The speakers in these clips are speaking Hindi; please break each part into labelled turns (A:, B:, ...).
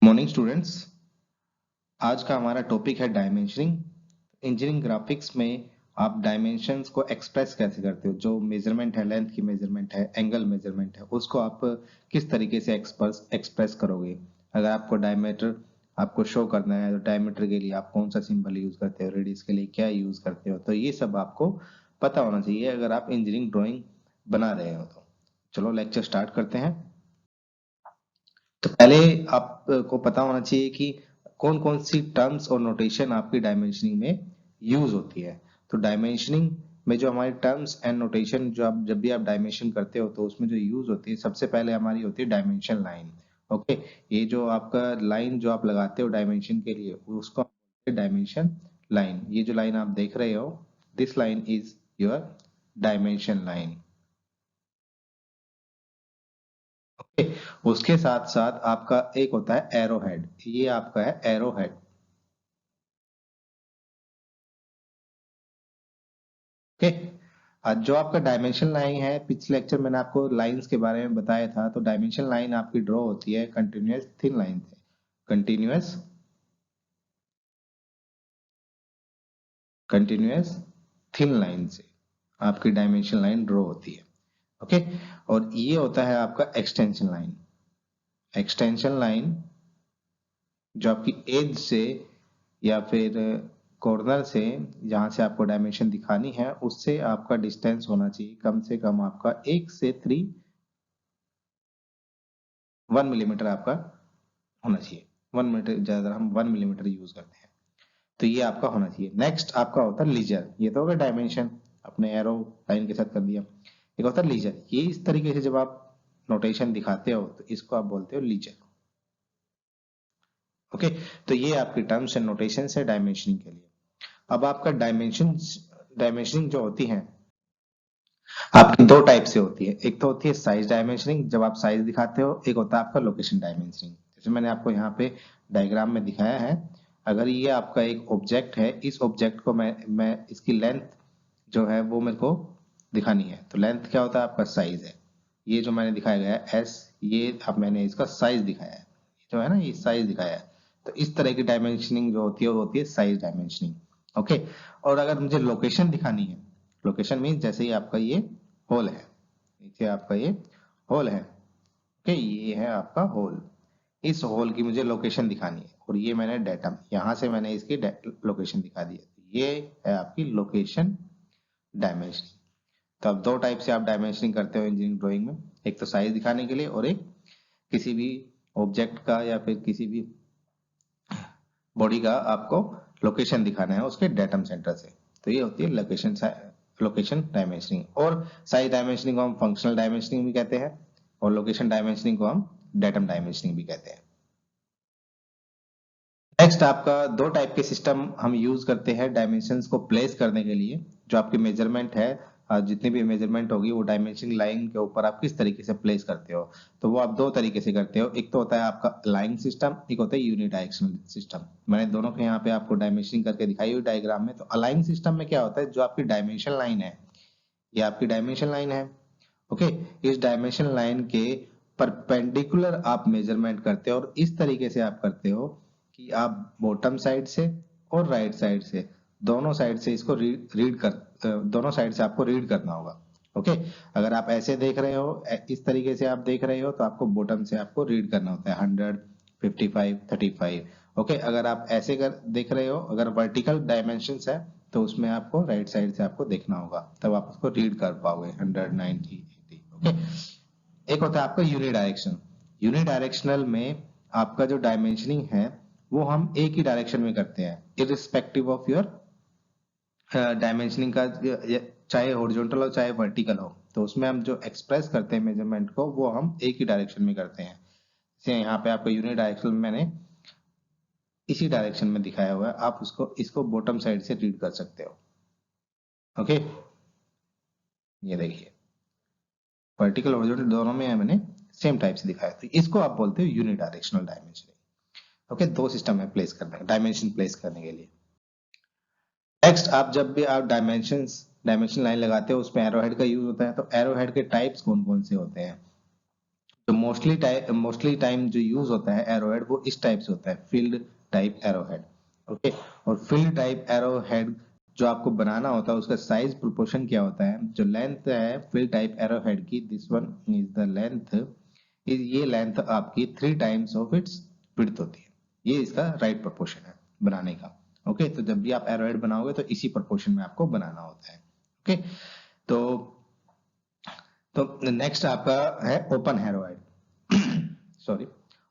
A: Morning students. आज का हमारा टॉपिक है डायमेंशनिंग। इंजीनियरिंग ग्राफिक्स में आप डायमेंशंस को एक्सप्रेस कैसे करते हो, जो मेजरमेंट है, लेंथ की मेजरमेंट है, एंगल मेजरमेंट है, उसको आप किस तरीके से एक्सप्रेस करोगे। अगर आपको डायमीटर आपको शो करना है तो डायमीटर के लिए आप कौन सा सिंबल यूज करते हो, रेडियस के लिए क्या यूज करते हो, तो ये सब आपको पता होना चाहिए अगर आप इंजीनियरिंग ड्राइंग बना रहे हो। तो चलो लेक्चर स्टार्ट करते हैं। तो पहले आपको पता होना चाहिए कि कौन कौन सी टर्म्स और नोटेशन आपकी डायमेंशनिंग में यूज होती है। तो डायमेंशनिंग में जो हमारी टर्म्स एंड नोटेशन, जो आप जब भी आप डायमेंशन करते हो तो उसमें जो यूज होती है, सबसे पहले हमारी होती है डायमेंशन लाइन। ओके, ये जो आपका लाइन जो आप लगाते हो डायमेंशन के लिए, उसको डायमेंशन लाइन, ये जो लाइन आप देख रहे हो, this line is your dimension line. Okay, उसके साथ साथ आपका एक होता है एरो हेड, ये आपका है एरो हेड। ओके, जो आपका डायमेंशन लाइन है, पिछले लेक्चर मैंने आपको लाइंस के बारे में बताया था। तो डायमेंशन लाइन आपकी ड्रॉ होती है कंटिन्यूअस थिन लाइन से। कंटिन्यूअस कंटिन्यूअस थिन लाइन से आपकी डायमेंशन लाइन ड्रॉ होती है। ओके, और ये होता है आपका एक्सटेंशन लाइन। एक्सटेंशन लाइन जो आपकी एज से या फिर कॉर्नर से, जहां से आपको डायमेंशन दिखानी है, उससे आपका डिस्टेंस होना चाहिए कम से कम आपका 1 मिलीमीटर आपका होना चाहिए। 1 मीटर, ज्यादा हम 1 मिलीमीटर यूज करते हैं। तो ये आपका होना चाहिए। नेक्स्ट आपका होता है लीजर। ये तो होगा डायमेंशन, अपने एरो लाइन के साथ कर दिया। एक होता है लीजर, ये इस तरीके से जब आप नोटेशन दिखाते हो तो इसको आप बोलते हो लीजर। ओके, तो ये आपकी टर्म्स एंड नोटेशन है डायमेंशनिंग के लिए। अब आपका डायमेंशनिंग जो होती है आपकी दो टाइप से होती है। एक तो होती है साइज डायमेंशनिंग, जब आप साइज दिखाते हो। एक होता है आपका लोकेशन डायमेंशनिंग, जैसे मैंने आपको यहाँ पे डायग्राम में दिखाया है। अगर ये आपका एक ऑब्जेक्ट है, इस ऑब्जेक्ट को मैं इसकी लेंथ जो है वो मेरे को दिखानी है। तो लेंथ क्या होता है, आपका साइज है। ये जो मैंने दिखाया गया है एस, ये अब मैंने इसका साइज दिखाया है, जो है ना, ये साइज दिखाया है। तो इस तरह की डायमेंशनिंग जो होती है वो होती है साइज डायमेंशनिंग। ओके, और अगर मुझे लोकेशन दिखानी है, लोकेशन मीन जैसे ही आपका ये होल है, नीचे आपका ये होल है। ओके, ये है आपका होल। इस होल की मुझे लोकेशन दिखानी है, और ये मैंने डेटम, यहां से मैंने इसकी लोकेशन दिखा दी है। ये है आपकी लोकेशन डायमेंशनिंग। तो अब दो टाइप से आप डायमेंशनिंग करते हो इंजीनियरिंग ड्राइंग में। एक तो साइज दिखाने के लिए, और एक किसी भी ऑब्जेक्ट का या फिर किसी भी बॉडी का आपको लोकेशन दिखाना है उसके डेटम सेंटर से। तो ये होती है लोकेशन डायमेंशनिंग। और साइज डायमेंशनिंग को हम फंक्शनल डायमेंशनिंग भी कहते हैं, और लोकेशन डायमेंशनिंग को हम डेटम डायमेंशनिंग भी कहते हैं। नेक्स्ट आपका दो टाइप के सिस्टम हम यूज करते हैं डायमेंशंस को प्लेस करने के लिए। जो आपकी मेजरमेंट है, जितनी भी मेजरमेंट होगी वो डायमेंशन लाइन के ऊपर आप किस तरीके से प्लेस करते हो। तो वो आप दो तरीके से करते हो। एक तो होता है आपका अलाइंग सिस्टम, एक होता है यूनिडायरेक्शनल सिस्टम। मैंने दोनों के यहाँ पे आपको डायमेंशनिंग करके दिखाई हुई डायग्राम में। तो अलाइंग सिस्टम में क्या होता है, जो आपकी डायमेंशन लाइन है, ये आपकी डायमेंशन लाइन है। ओके, इस डायमेंशन लाइन के परपेंडिकुलर आप मेजरमेंट करते हो, और इस तरीके से आप करते हो कि आप बॉटम साइड से और राइट साइड से, दोनों साइड से इसको दोनों साइड से आपको रीड करना होगा। ओके, अगर आप ऐसे देख रहे हो, इस तरीके से आप देख रहे हो, तो आपको बॉटम से आपको रीड करना होता है 100, 55, 35। ओके, अगर आप ऐसे देख रहे हो, अगर वर्टिकल डायमेंशन है, तो उसमें आपको राइट साइड से आपको देखना होगा, तब आप उसको रीड कर पाओगे 100, 90, 80। ओके, एक होता है आपका यूनिडायरेक्शन। यूनिडायरेक्शनल में आपका जो डायमेंशनिंग है वो हम एक ही डायरेक्शन में करते हैं, इरिस्पेक्टिव ऑफ योर डायमेंशनिंग का, चाहे हॉरिजॉन्टल हो चाहे वर्टिकल हो। तो उसमें हम जो एक्सप्रेस करते हैं मेजरमेंट को, वो हम एक ही डायरेक्शन में करते हैं। जैसे यहाँ पे आपको यूनिट डायरेक्शन में मैंने इसी डायरेक्शन में दिखाया हुआ है, आप उसको इसको बॉटम साइड से रीड कर सकते हो। ओके, ये देखिए, वर्टिकल हॉरिजॉन्टल दोनों में है, मैंने सेम टाइप से दिखाया। तो इसको आप बोलते हो यूनिडायरेक्शनल डायमेंशनिंग। ओके, दो सिस्टम है प्लेस करने, डायमेंशन प्लेस करने के लिए। नेक्स्ट, आप जब भी आप डायमेंशन लाइन लगाते हो, उसमें एरोहेड का यूज होता है। तो एरोहेड के टाइप्स कौन कौन से होते हैं। तो मोस्टली टाइम जो यूज होता है एरोहेड वो इस टाइप से होता है, फील्ड टाइप एरोहेड। ओके, और फील्ड टाइप एरोहेड जो आपको बनाना होता है उसका साइज प्रोपोर्शन क्या होता है, जो लेंथ है फील्ड टाइप एरोहेड की, this one is the length, ये लेंथ आपकी 3 टाइम्स ऑफ इट्स विड्थ होती है। ये इसका राइट प्रोपोर्शन है बनाने का। ओके, तो जब भी आप एरोहेड बनाओगे तो इसी प्रोपोर्शन में आपको बनाना होता है। ओके, तो नेक्स्ट आपका है open arrowhead. Sorry,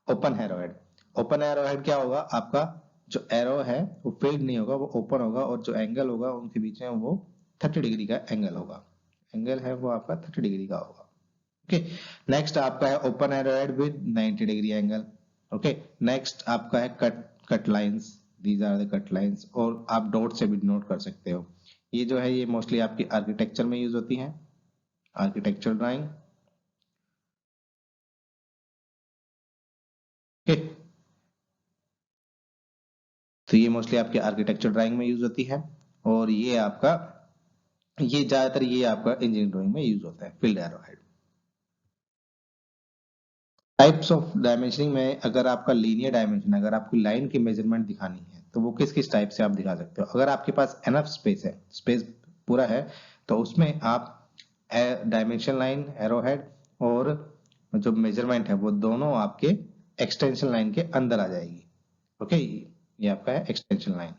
A: open arrowhead. Open arrowhead क्या होगा, आपका जो एरो है वो फील्ड नहीं होगा, वो ओपन होगा, और जो एंगल होगा उनके बीच में वो 30 डिग्री का एंगल होगा। एंगल है वो आपका 30 डिग्री का होगा। ओके, नेक्स्ट आपका है open arrowhead with 90 degree angle. Okay, next आपका है cut lines, these are the cut lines, और आप डॉट से भी नोट कर सकते हो। ये जो है ये मोस्टली आपकी आर्किटेक्चर में यूज होती है, आर्किटेक्चर ड्राइंग। ओके, तो ये मोस्टली आपके आर्किटेक्चर ड्राइंग में यूज होती है, और ये ज्यादातर ये आपका इंजीनियरिंग ड्राइंग में यूज होता है, field arrowhead. Types of dimensioning में अगर आपका लीनियर डायमेंशन, अगर आपको लाइन की मेजरमेंट दिखानी है तो वो किस किस टाइप से आप दिखा सकते हो। अगर आपके पास एनफ स्पेस है, स्पेस पूरा है, तो उसमें आप डायमेंशन लाइन, एरोहेड और जो मेजरमेंट है वो दोनों आपके एक्सटेंशन लाइन के अंदर आ जाएगी। ओके, ये आपका है एक्सटेंशन लाइन।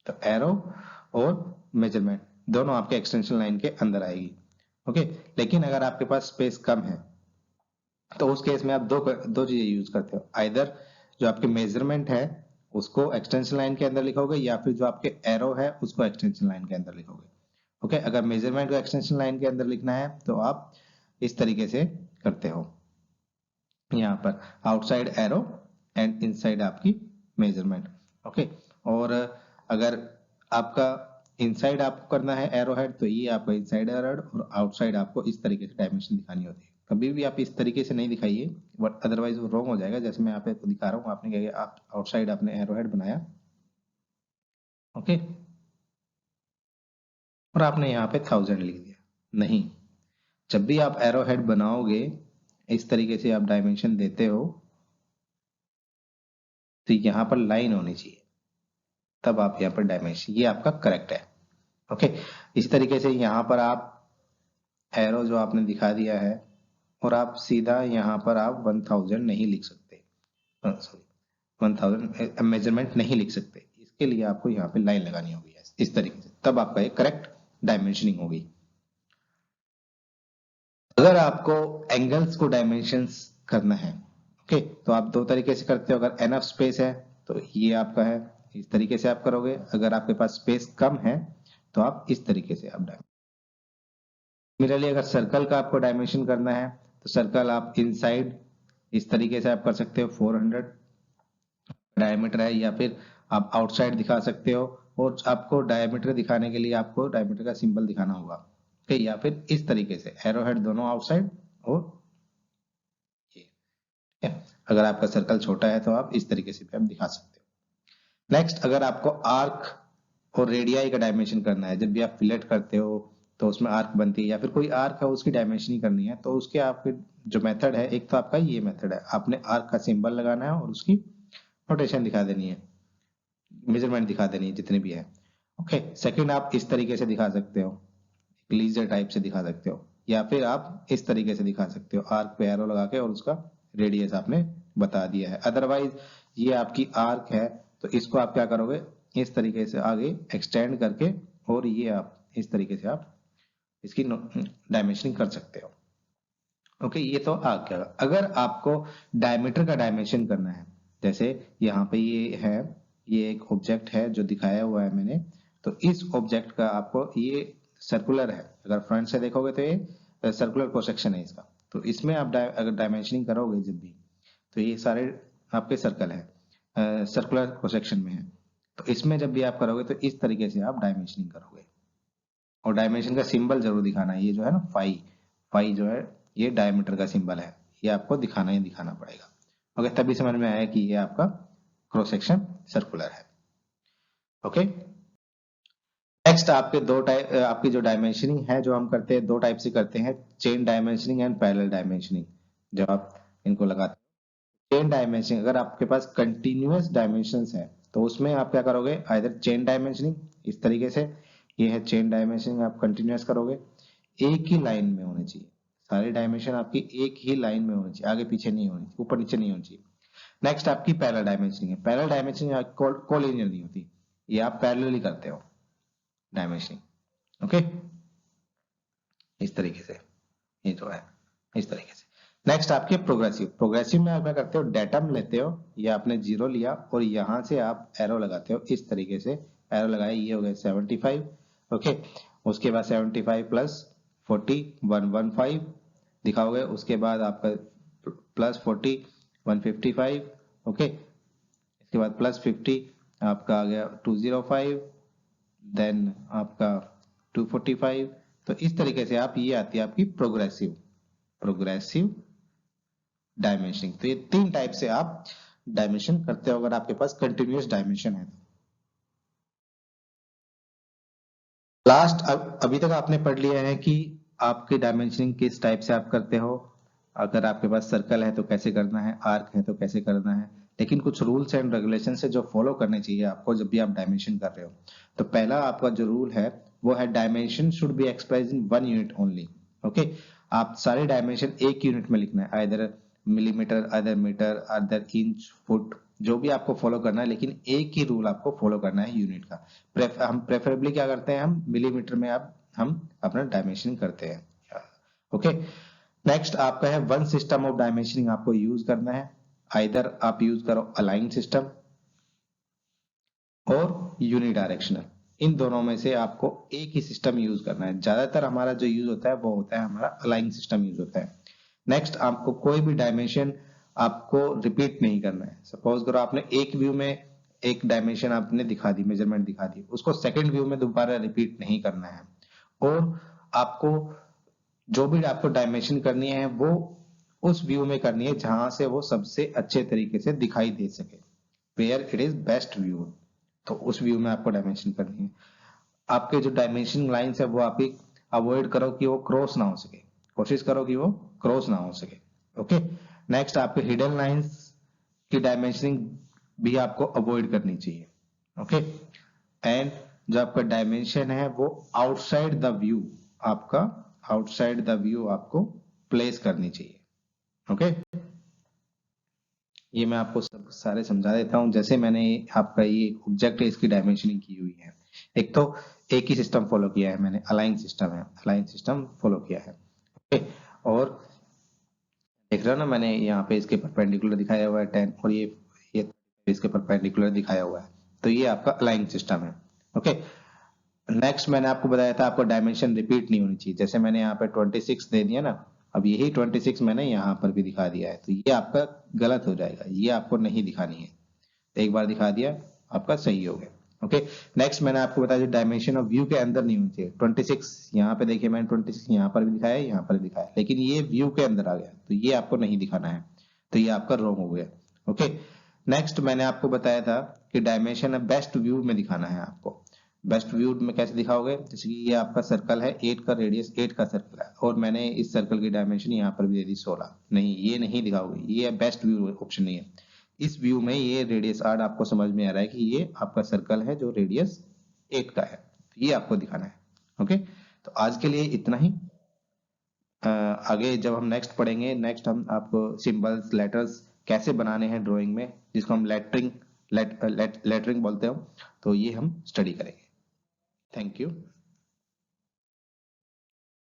A: तो एरो और मेजरमेंट दोनों आपके एक्सटेंशन लाइन के अंदर आएगी। ओके, लेकिन अगर आपके पास स्पेस कम है तो उस केस में आप दो चीजें यूज करते हो, आइदर जो आपके मेजरमेंट है उसको एक्सटेंशन लाइन के अंदर लिखोगे, या फिर जो आपके एरो है उसको एक्सटेंशन लाइन के अंदर लिखोगे। ओके, अगर मेजरमेंट को एक्सटेंशन लाइन के अंदर लिखना है तो आप इस तरीके से करते हो, यहाँ पर आउटसाइड एरो एंड इनसाइड आपकी मेजरमेंट। ओके, और अगर आपका इनसाइड आपको करना है एरो हेड, तो ये आपका इनसाइड एरो हेड, और आउटसाइड आपको इस तरीके से डायमेंशन दिखानी होती है। कभी भी आप इस तरीके से नहीं दिखाइए, बट अदरवाइज वो रॉन्ग हो जाएगा। जैसे मैं आपको दिखा रहा हूँ, आपने क्या किया, आप आउटसाइड आपने एरो हेड बनाया, ओके, और आपने यहाँ पे 1000 लिख दिया। नहीं, जब भी आप एरो हेड बनाओगे इस तरीके से आप डायमेंशन देते हो तो यहाँ पर लाइन होनी चाहिए, तब आप यहाँ पर डायमेंशन, ये आपका करेक्ट है। ओके, इस तरीके से यहाँ पर आप एरो जो आपने दिखा दिया है, और आप सीधा यहाँ पर आप 1000 नहीं लिख सकते, सॉरी 1000 मेजरमेंट नहीं लिख सकते, इसके लिए आपको यहाँ पे लाइन लगानी होगी इस तरीके से, तब आपका एक करेक्ट डायमेंशनिंग होगी। अगर आपको एंगल्स को डायमेंशंस करना है, ओके, तो आप दो तरीके से करते हो। अगर एनफ स्पेस है तो ये आपका है, इस तरीके से आप करोगे। अगर आपके पास स्पेस कम है तो आप इस तरीके से आप सिमिलरली अगर सर्कल का आपको डायमेंशन करना है तो सर्कल आप इनसाइड इस तरीके से आप कर सकते हो, 400 डायमीटर है, या फिर आप आउटसाइड दिखा सकते हो, और आपको डायमीटर दिखाने के लिए आपको डायमीटर का सिंबल दिखाना होगा, ठीक है, या फिर इस तरीके से एरो हेड दोनों आउटसाइड, और ये, ठीक है। अगर आपका सर्कल छोटा है तो आप इस तरीके से भी आप दिखा सकते हो। नेक्स्ट, अगर आपको आर्क और रेडियाई का डायमेंशन करना है, जब भी आप फिलेट करते हो तो उसमें आर्क बनती है, या फिर कोई आर्क है उसकी डायमेंशनिंग करनी है, तो उसके आपके जो मेथड है, एक तो आपका ये मेथड है, आपने आर्क का सिंबल लगाना है और उसकी नोटेशन दिखा देनी है, मेजरमेंट दिखा देनी है जितनी भी है। ओके, सेकंड आप इस तरीके से दिखा सकते हो, लीजर टाइप से दिखा सकते हो, या फिर आप इस तरीके से दिखा सकते हो, आर्क पे एरो लगा के और उसका रेडियस आपने बता दिया है। अदरवाइज ये आपकी आर्क है तो इसको आप क्या करोगे, इस तरीके से आगे एक्सटेंड करके, और ये आप इस तरीके से आप इसकी डायमेंशनिंग कर सकते हो। ओके, ये तो आ गया। अगर आपको डायमीटर का डायमेंशन करना है, जैसे यहाँ पे ये है, ये एक ऑब्जेक्ट है जो दिखाया हुआ है मैंने, तो इस ऑब्जेक्ट का आपको, ये सर्कुलर है, अगर फ्रंट से देखोगे तो ये सर्कुलर क्रॉस सेक्शन है इसका, तो इसमें आप अगर डायमेंशनिंग करोगे जब भी, तो ये सारे आपके सर्कल है, सर्कुलर क्रॉस सेक्शन में है, तो इसमें जब भी आप करोगे तो इस तरीके से आप डायमेंशनिंग करोगे, और डायमेंशन का सिंबल जरूर दिखाना है, ये जो है ना फाई, फाई जो है ये डायमीटर का सिंबल है, ये आपको दिखाना ही दिखाना पड़ेगा। ओके, तभी समझ में आया कि ये आपका क्रॉस सेक्शन सर्कुलर है। ओके, नेक्स्ट आपके दो टाइप, आपकी जो डायमेंशनिंग है जो हम करते हैं दो टाइप से करते हैं, chain dimensioning and parallel dimensioning. जब आप इनको लगाते हो। चेन डायमेंशनिंग, अगर आपके पास कंटिन्यूअस डायमेंशंस है तो उसमें आप क्या करोगे, आइदर चेन डायमेंशनिंग इस तरीके से, ये है चेन डायमेंशनिंग, आप कंटिन्यूअस करोगे, एक ही लाइन में होनी चाहिए, सारी डायमेंशन आपकी एक ही लाइन में होनी चाहिए, आगे पीछे नहीं होनी, ऊपर नीचे नहीं होनी चाहिए। नेक्स्ट आपकी पैरेलल डायमेंशनिंग है। पैरेलल डायमेंशनिंग कोलिनियर नहीं होती, ये आप पैरेलली करते हो डायमेंशनिंग। ओके, इस तरीके से ये जो है इस तरीके से। नेक्स्ट आपके प्रोग्रेसिव। प्रोग्रेसिव में आप क्या करते हो, डेटम लेते हो, ये आपने जीरो लिया और यहां से आप एरो लगाते हो, इस तरीके से एरो लगाए, ये हो गए 75। ओके, उसके बाद 75 प्लस 40 115 दिखाओगे, उसके बाद आपका प्लस 40 155। ओके, इसके बाद प्लस 50 आपका आ गया 205, देन आपका 245। तो इस तरीके से आप, ये आती है आपकी प्रोग्रेसिव डायमेंशनिंग। तो ये तीन टाइप से आप डायमेंशन करते हो अगर आपके पास कंटिन्यूअस डायमेंशन है। लास्ट, अभी तक आपने पढ़ लिया है कि आपकी डायमेंशनिंग किस टाइप से आप करते हो, अगर आपके पास सर्कल है तो कैसे करना है, आर्क है तो कैसे करना है, लेकिन कुछ रूल्स एंड रेगुलेशन है जो फॉलो करने चाहिए आपको जब भी आप डायमेंशन कर रहे हो। तो पहला आपका जो रूल है वो है dimension should be expressed in 1 unit only. Okay, आप सारे डायमेंशन एक यूनिट में लिखना है, either millimetre, either metre, either inch, foot, जो भी आपको फॉलो करना है, लेकिन एक ही रूल आपको फॉलो करना है यूनिट का। हम प्रेफरेबली क्या करते हैं, हम मिलीमीटर में आप हम अपना डायमेंशन करते हैं। ओके, नेक्स्ट आपका है वन सिस्टम ऑफ डायमेंशनिंग आपको यूज करना है, आइदर आप यूज करो अलाइन सिस्टम और यूनिडायरेक्शनल, इन दोनों में से आपको एक ही सिस्टम यूज करना है। ज्यादातर हमारा जो यूज होता है वो होता है हमारा अलाइन सिस्टम यूज होता है। नेक्स्ट, आपको कोई भी डायमेंशन आपको रिपीट नहीं करना है। सपोज करो आपने एक व्यू में एक डायमेंशन आपने दिखा दी, मेजरमेंट दिखा दी, उसको सेकंड व्यू में दोबारा रिपीट नहीं करना है। और आपको जो भी आपको डायमेंशन करनी है वो उस व्यू में करनी है जहां से वो सबसे अच्छे तरीके से दिखाई दे सके, where it is best view, तो उस व्यू में आपको डायमेंशन करनी है। आपके जो डायमेंशन लाइंस है वो आप अवॉइड करो कि वो क्रॉस ना हो सके, कोशिश करो कि वो क्रॉस ना हो सके। ओके, नेक्स्ट आपके हिडन लाइंस की डायमेंशनिंग भी आपको अवॉइड करनी चाहिए। ओके, एंड जो आपका डायमेंशन है वो आउटसाइड द व्यू, आपका आउटसाइड द व्यू आपको प्लेस करनी चाहिए। ओके, ये मैं आपको सब सारे समझा देता हूं। जैसे मैंने आपका ये ऑब्जेक्ट है, इसकी डायमेंशनिंग की हुई है। एक तो एक ही सिस्टम फॉलो किया है मैंने, अलाइन सिस्टम है, अलाइन सिस्टम फॉलो किया है। ओके, और देख रहे हो ना, मैंने यहाँ पे इसके परपेंडिकुलर दिखाया हुआ है 10, और ये इसके परपेंडिकुलर दिखाया हुआ है, तो ये आपका अलाइन सिस्टम है। ओके, नेक्स्ट मैंने आपको बताया था आपको डायमेंशन रिपीट नहीं होनी चाहिए। जैसे मैंने यहाँ पे 26 दे दिया ना, अब यही 26 मैंने यहाँ पर भी दिखा दिया है, तो ये आपका गलत हो जाएगा, ये आपको नहीं दिखानी है। एक बार दिखा दिया, आपका सही हो गया। ओके, नेक्स्ट मैंने आपको बताया जो डायमेंशन ऑफ व्यू के अंदर नहीं होनी चाहिए। 26 यहाँ पे देखिए, मैंने 26 यहाँ पर भी दिखाया है, यहाँ पर भी दिखाया है, लेकिन ये व्यू के अंदर आ गया, तो ये आपको नहीं दिखाना है, तो ये आपका रॉन्ग हो गया। ओके, नेक्स्ट मैंने आपको बताया था कि डायमेंशन बेस्ट व्यू में दिखाना है आपको। बेस्ट व्यू में कैसे दिखाओगे, जैसे कि ये आपका सर्कल है, 8 का रेडियस, 8 का सर्कल है, और मैंने इस सर्कल की डायमेंशन यहाँ पर भी दे दी 16, नहीं ये नहीं दिखाओगे, ये बेस्ट व्यू ऑप्शन नहीं है। इस व्यू में ये रेडियस 8 आपको समझ में आ रहा है कि ये आपका सर्कल है जो रेडियस 8 का है, तो ये आपको दिखाना है। ओके, तो आज के लिए इतना ही। आगे जब हम नेक्स्ट पढ़ेंगे, नेक्स्ट हम आपको सिंबल्स, लेटर्स कैसे बनाने हैं ड्राइंग में, जिसको हम लेटरिंग बोलते हो, तो ये हम स्टडी करेंगे। Thank you.